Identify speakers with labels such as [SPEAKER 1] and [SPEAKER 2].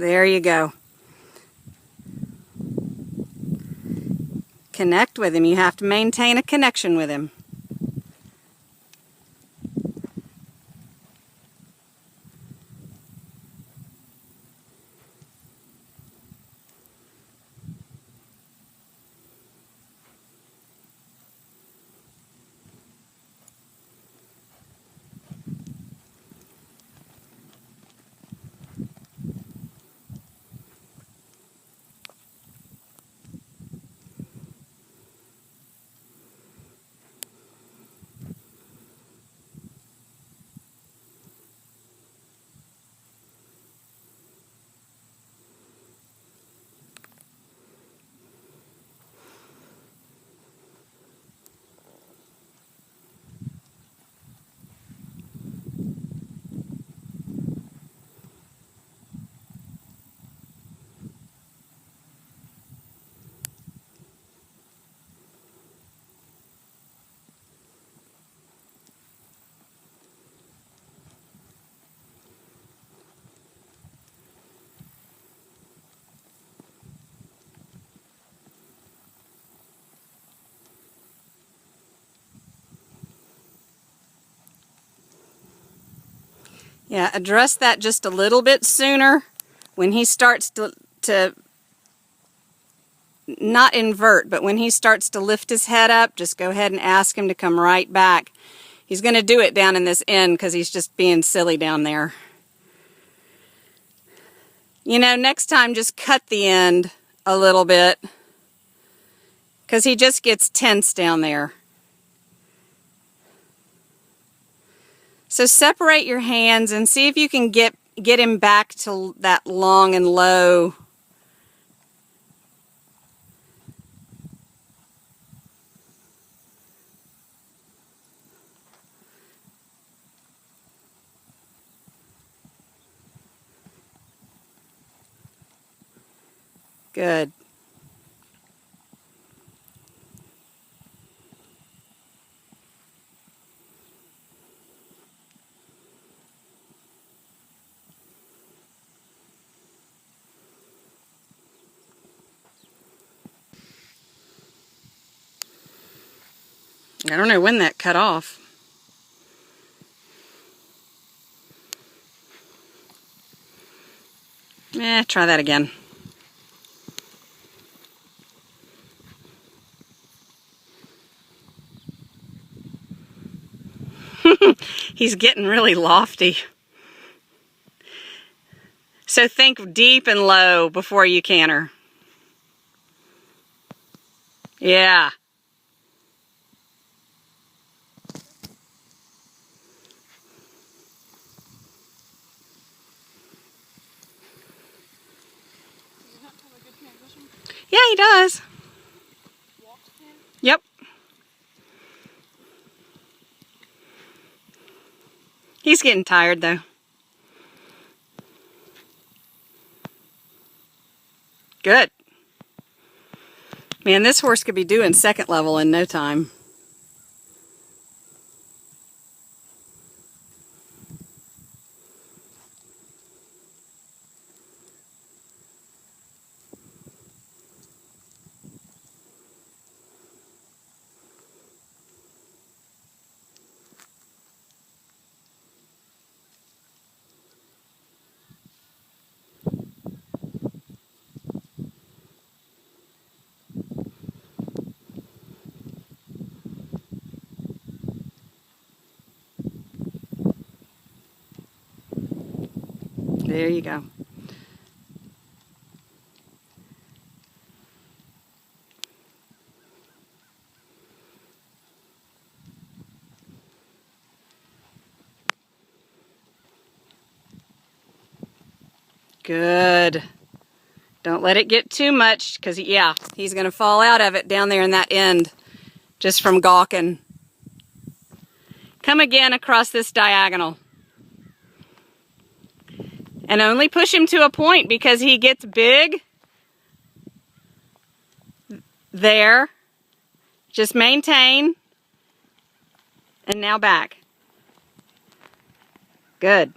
[SPEAKER 1] There you go. Connect with him. You have to maintain a connection with him. Yeah, address that just a little bit sooner. When he starts to not invert, but when he starts to lift his head up, just go ahead and ask him to come right back. He's going to do it down in this end because he's just being silly down there. You know, next time just cut the end a little bit because he just gets tense down there. So separate your hands and see if you can get him back to that long and low. Good. I don't know when that cut off. Try that again. He's getting really lofty. So think deep and low before you canter. Yeah. Yeah, he does. Yep. He's getting tired though. Good. Man, this horse could be doing second level in no time. There you go. Good. Don't let it get too much because, yeah, he's going to fall out of it down there in that end just from gawking. Come again across this diagonal. And only push him to a point because he gets big. There. Just maintain. And now back. Good.